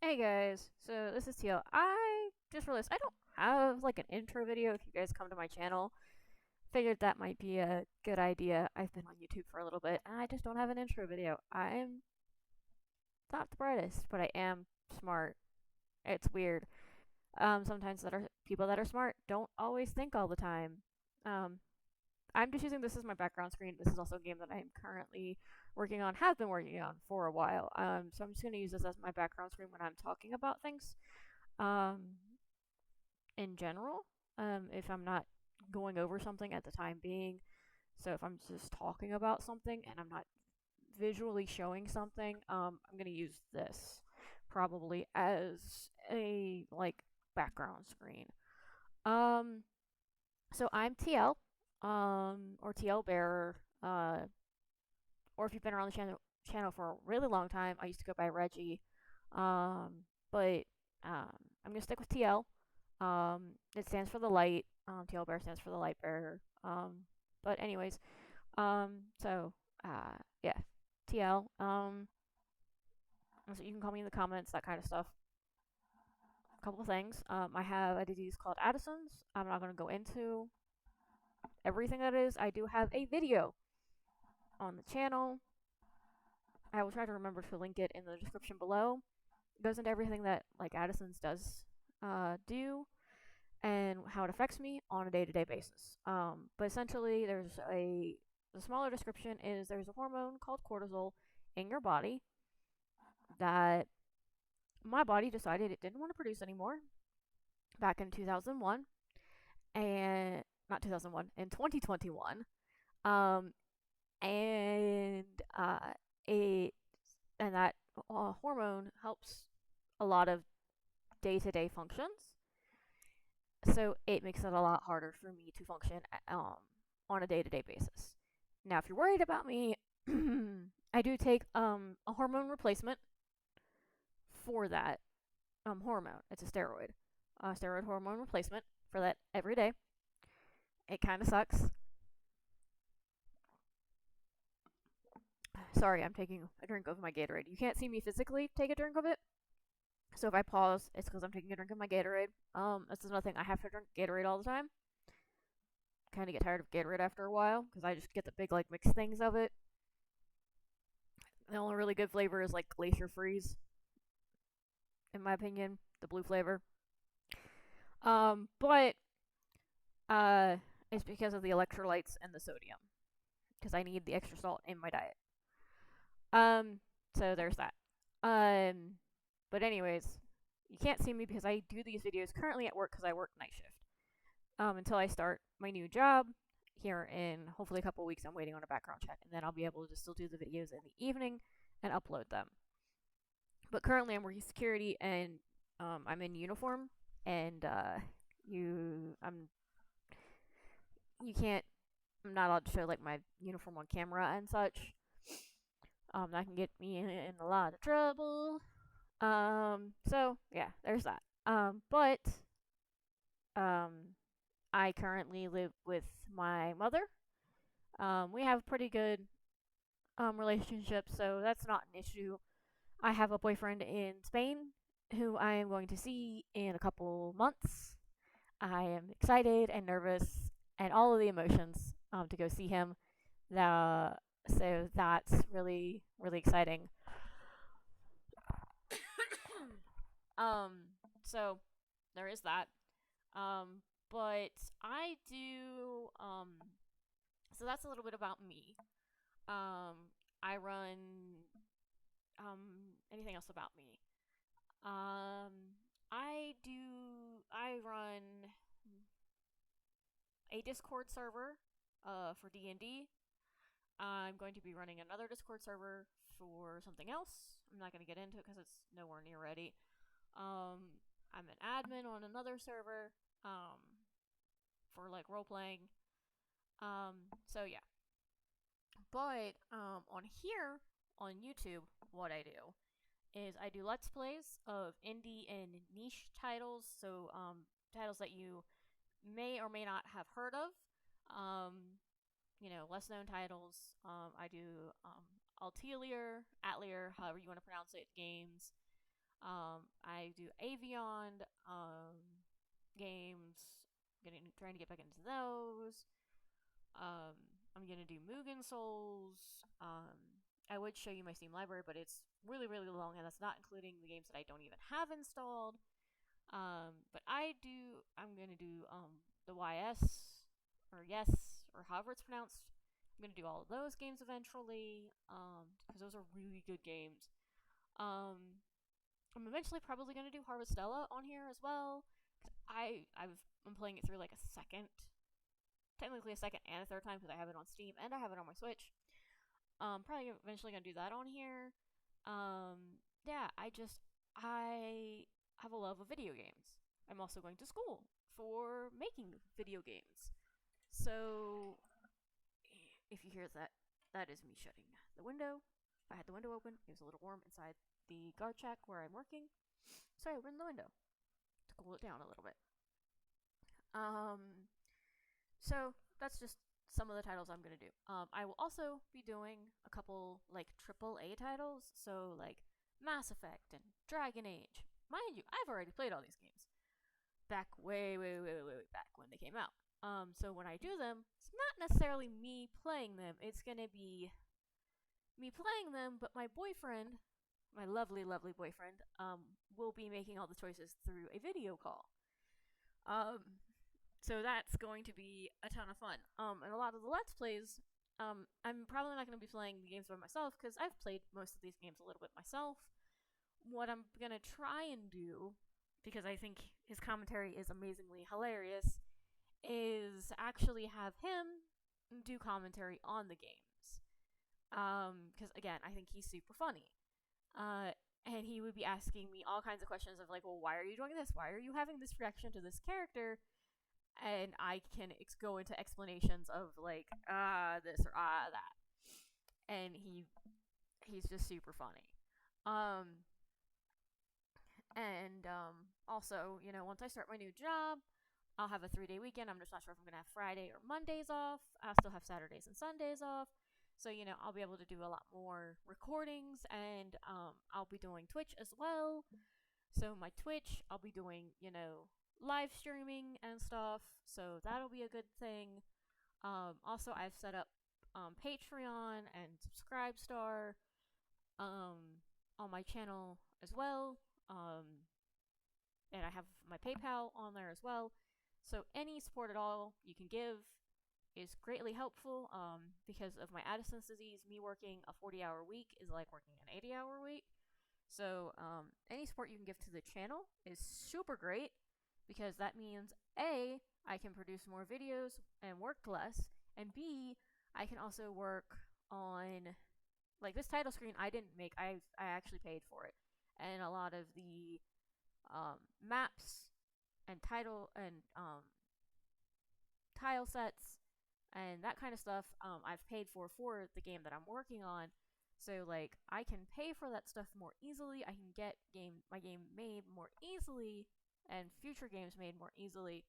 Hey guys, so this is TL. I just realized I don't have like an intro video if you guys come to my channel. Figured that might be a good idea. I've been on YouTube for a little bit and I just don't have an intro video. I'm not the brightest, but I am smart. It's weird. Sometimes that are people that are smart don't always think all the time. Um, I'm just using this as my background screen. This is also a game that I'm currently working on, have been working on for a while. So I'm just gonna use this as my background screen when I'm talking about things. Um, in general, if I'm not going over something at the time being. So if I'm just talking about something and I'm not visually showing something, I'm gonna use this probably as a like background screen. Um, so I'm TL, or TL Bearer, or if you've been around the channel for a really long time, I used to go by Reggie, um, but um, I'm gonna stick with TL. It stands for the light. TL Bear stands for the light bearer. But anyways, yeah, TL. So you can call me in the comments, that kind of stuff. A couple of things. I have a disease called Addison's. I'm not gonna go into everything that is. I do have a video on the channel. I will try to remember to link it in the description below. It goes into everything that like Addison's does do and how it affects me on a day-to-day basis. But essentially, the smaller description is there's a hormone called cortisol in your body that my body decided it didn't want to produce anymore back in 2001, and not 2001, in 2021. Um, and it and that hormone helps a lot of day-to-day functions. So it makes it a lot harder for me to function on a day-to-day basis. Now, if you're worried about me, I do take a hormone replacement for that hormone. It's a steroid hormone replacement for that every day. It kind of sucks. Sorry, I'm taking a drink of my Gatorade. You can't see me physically take a drink of it, so if I pause, it's because I'm taking a drink of my Gatorade. That's another thing. I have to drink Gatorade all the time. Kind of get tired of Gatorade after a while because I just get the big like mixed things of it. The only really good flavor is like Glacier Freeze, in my opinion, the blue flavor. But uh, it's because of the electrolytes and the sodium because I need the extra salt in my diet. Um, so there's that. Um, but anyways, you can't see me because I do these videos currently at work because I work night shift. Until I start my new job here in hopefully a couple weeks. I'm waiting on a background check, and then I'll be able to still do the videos in the evening and upload them. But currently, I'm working security, and I'm in uniform, and you can't. I'm not allowed to show like my uniform on camera and such. That can get me in a lot of trouble. So yeah, there's that. But um, I currently live with my mother. We have a pretty good relationship, so that's not an issue. I have a boyfriend in Spain who I am going to see in a couple months. I am excited and nervous and all of the emotions to go see him. The, so that's really, really exciting. um, so there is that. But I do, so that's a little bit about me. I run, anything else about me? I run a Discord server, for D&D. I'm going to be running another Discord server for something else. I'm not going to get into it because it's nowhere near ready. I'm an admin on another server, for like role playing. So yeah. But on here on YouTube, what I do is I do let's plays of indie and niche titles, so titles that you may or may not have heard of. Less known titles. I do Atelier, however you want to pronounce it, games. I do Avion games. Trying to get back into those. Um, I'm gonna do Mugen Souls. I would show you my Steam library, but it's really, really long, and that's not including the games that I don't even have installed. But I'm gonna do the YS or Yes or however it's pronounced. I'm gonna do all of those games eventually. Because those are really good games. I'm eventually probably gonna do Harvestella on here as well. I'm playing it through like technically a second and a third time because I have it on Steam and I have it on my Switch. Probably eventually gonna do that on here. Yeah, I have a love of video games. I'm also going to school for making video games. So if you hear that, that is me shutting the window. I had the window open. It was a little warm inside the guard shack where I'm working, so I opened the window to cool it down a little bit. So that's just some of the titles I'm gonna do. I will also be doing a couple like AAA titles, so like Mass Effect and Dragon Age. Mind you, I've already played all these games back way back when they came out. So when I do them, it's not necessarily me playing them. It's gonna be me playing them, but my boyfriend, my lovely, lovely boyfriend, will be making all the choices through a video call. So that's going to be a ton of fun. And a lot of the Let's Plays, I'm probably not going to be playing the games by myself because I've played most of these games a little bit myself. What I'm going to try and do, because I think his commentary is amazingly hilarious, is actually have him do commentary on the games. Because again, I think he's super funny. And he would be asking me all kinds of questions of like, well, why are you doing this? Why are you having this reaction to this character? And I can go into explanations of like this or that, and he's just super funny. And also, once I start my new job, I'll have a 3-day weekend. I'm just not sure if I'm gonna have Friday or Mondays off. I'll still have Saturdays and Sundays off. So I'll be able to do a lot more recordings, and I'll be doing Twitch as well. So my Twitch, I'll be doing live streaming and stuff, so that'll be a good thing. Also, I've set up Patreon and Subscribestar on my channel as well, and I have my PayPal on there as well. So any support at all you can give is greatly helpful. Because of my Addison's disease, me working a 40-hour week is like working an 80-hour week. So any support you can give to the channel is super great, because that means A, I can produce more videos and work less, and B, I can also work on, like, this title screen I didn't make. I actually paid for it, and a lot of the maps and tile sets and that kind of stuff I've paid for the game that I'm working on. So like I can pay for that stuff more easily. I can get my game made more easily, and future games made more easily.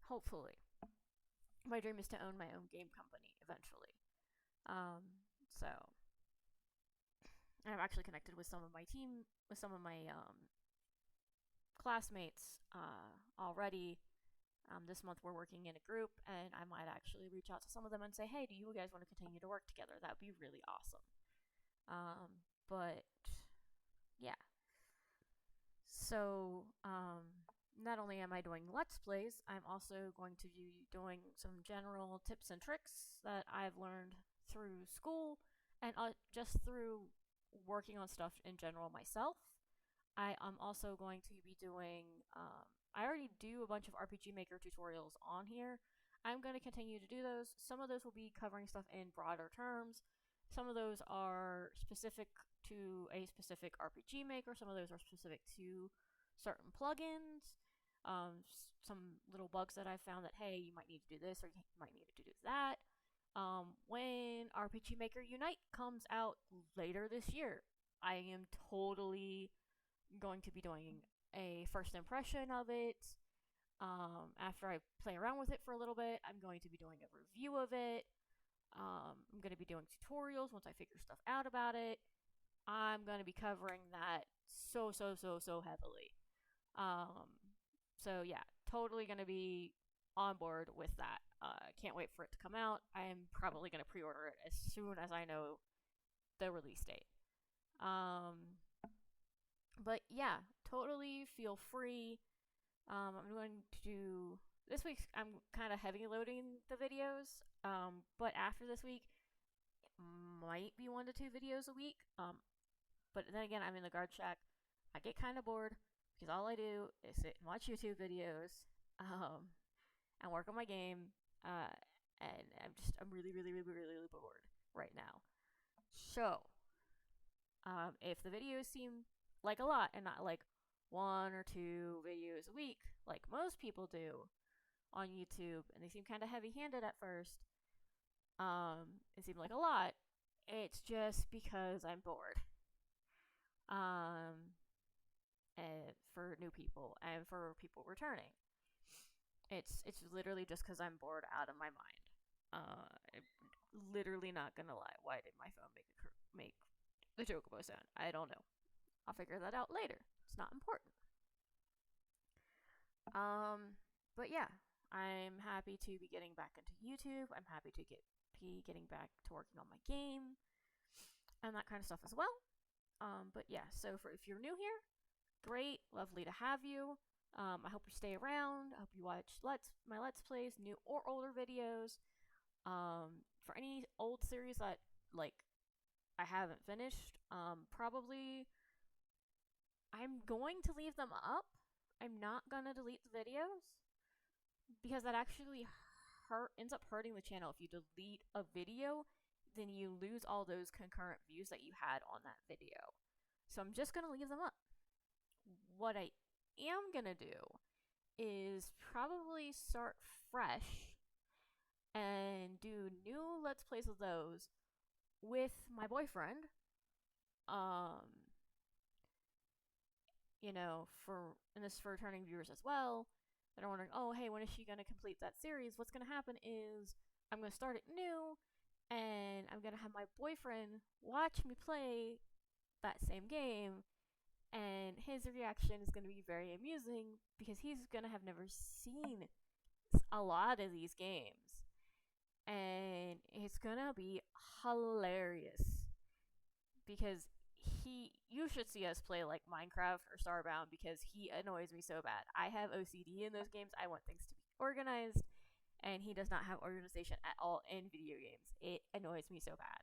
Hopefully, my dream is to own my own game company eventually. So I'm actually connected with some of my classmates already. This month we're working in a group, and I might actually reach out to some of them and say, hey, do you guys want to continue to work together? That would be really awesome. But yeah. So not only am I doing Let's Plays, I'm also going to be doing some general tips and tricks that I've learned through school and just through working on stuff in general myself. I am also going to be doing I already do a bunch of RPG Maker tutorials on here. I'm going to continue to do those. Some of those will be covering stuff in broader terms. Some of those are specific to a specific RPG Maker. Some of those are specific to certain plugins. Some little bugs that I found that, hey, you might need to do this or you might need to do that. When RPG Maker Unite comes out later this year, I am totally going to be doing a first impression of it. After I play around with it for a little bit, I'm going to be doing a review of it. I'm going to be doing tutorials once I figure stuff out about it. I'm going to be covering that so heavily. Um, so yeah, totally going to be on board with that. Can't wait for it to come out. I am probably going to pre-order it as soon as I know the release date. Um, but yeah, totally feel free. I'm going to this week's. I'm kind of heavy loading the videos. But after this week, it might be 1 to 2 videos a week. But then again, I'm in the guard shack. I get kind of bored because all I do is sit and watch YouTube videos, um, and work on my game. Uh, and I'm really bored right now. So, if the videos seem like a lot and not like 1 or 2 videos a week, like most people do on YouTube, and they seem kind of heavy-handed at first, it seemed like a lot. It's just because I'm bored. Um, and for new people and for people returning, it's literally just because I'm bored out of my mind. I'm literally not gonna lie. Why did my phone make the chocobo sound? I don't know. I'll figure that out later. It's not important. Um, but yeah, I'm happy to be getting back into YouTube. I'm happy to be getting back to working on my game and that kind of stuff as well. But yeah, so for if you're new here, great, lovely to have you. I hope you stay around. I hope you watch my Let's Plays, new or older videos. For any old series that like I haven't finished, probably I'm going to leave them up. I'm not gonna delete the videos because that actually ends up hurting the channel. If you delete a video, then you lose all those concurrent views that you had on that video. So I'm just gonna leave them up. What I am gonna do is probably start fresh and do new Let's Plays of those with my boyfriend. Um, and this for returning viewers as well that are wondering, oh, hey, when is she gonna complete that series? What's gonna happen is I'm gonna start it new, and I'm gonna have my boyfriend watch me play that same game, and his reaction is gonna be very amusing because he's gonna have never seen a lot of these games, and it's gonna be hilarious because you should see us play like Minecraft or Starbound because he annoys me so bad. I have OCD in those games. I want things to be organized, and he does not have organization at all in video games. It annoys me so bad.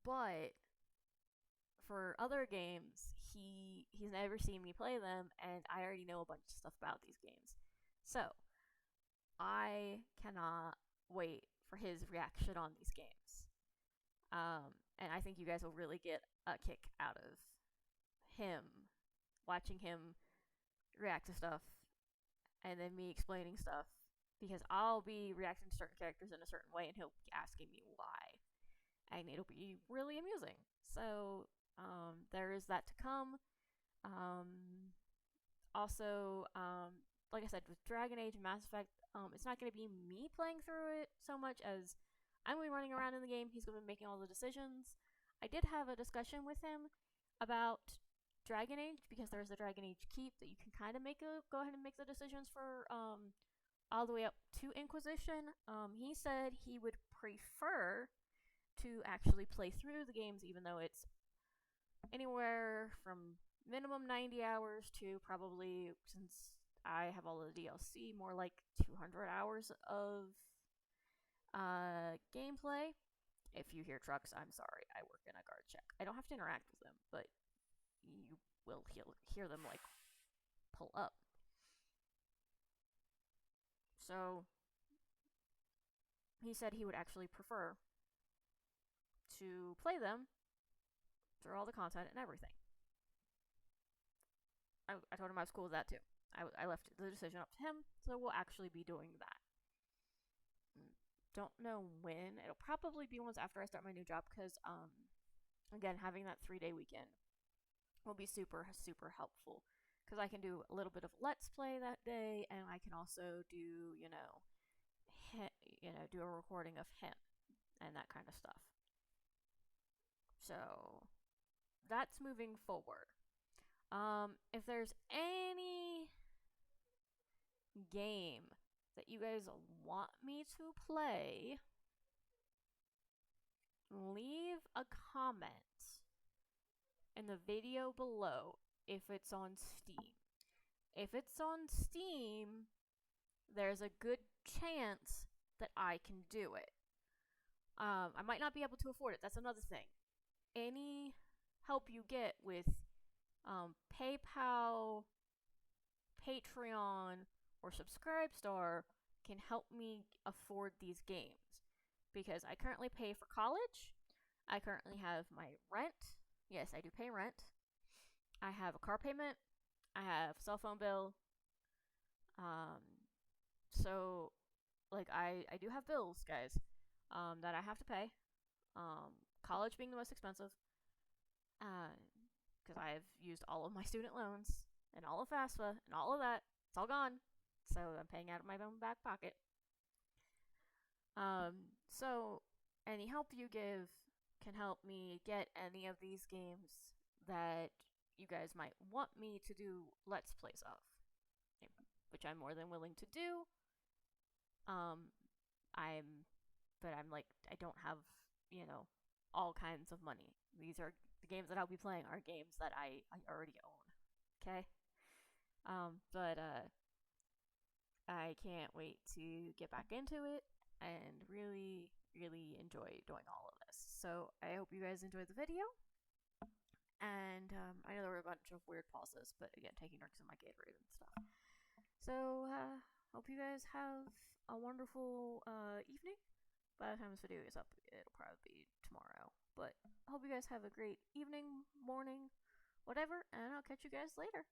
But for other games, he's never seen me play them, and I already know a bunch of stuff about these games. So I cannot wait for his reaction on these games. And I think you guys will really get a kick out of him, watching him react to stuff, and then me explaining stuff, because I'll be reacting to certain characters in a certain way, and he'll be asking me why, and it'll be really amusing. So, there is that to come. Also, like I said, with Dragon Age and Mass Effect, it's not going to be me playing through it so much as I'm going to be running around in the game. He's going to be making all the decisions. I did have a discussion with him about Dragon Age because there's the Dragon Age Keep that you can kind of go ahead and make the decisions for all the way up to Inquisition. He said he would prefer to actually play through the games, even though it's anywhere from minimum 90 hours to probably, since I have all the DLC, more like 200 hours of gameplay. If you hear trucks, I'm sorry. I work in a guard check. I don't have to interact with them, but you will hear them like pull up. So he said he would actually prefer to play them through all the content and everything. I told him I was cool with that too. I left the decision up to him, so we'll actually be doing that. Don't know when. It'll probably be once after I start my new job because, again, having that 3-day weekend will be super helpful because I can do a little bit of Let's Play that day, and I can also do do a recording of him and that kind of stuff. So that's moving forward. If there's any game that you guys want me to play, leave a comment in the video below if it's on Steam. If it's on Steam, there's a good chance that I can do it. I might not be able to afford it. That's another thing. Any help you get with PayPal, Patreon, or Subscribestar can help me afford these games. Because I currently pay for college. I currently have my rent. Yes, I do pay rent. I have a car payment. I have a cell phone bill. So, like, I do have bills, guys, that I have to pay. College being the most expensive. Because I've used all of my student loans and all of FAFSA and all of that. It's all gone. So I'm paying out of my own back pocket. So any help you give can help me get any of these games that you guys might want me to do Let's Plays of, which I'm more than willing to do. I'm like, I don't have, all kinds of money. These are the games that I'll be playing are games that I already own. Okay? But I can't wait to get back into it and really, really enjoy doing all of this. So I hope you guys enjoyed the video. And I know there were a bunch of weird pauses, but again, taking drinks in my Gatorade and stuff. So hope you guys have a wonderful evening. By the time this video is up, it'll probably be tomorrow. But I hope you guys have a great evening, morning, whatever, and I'll catch you guys later.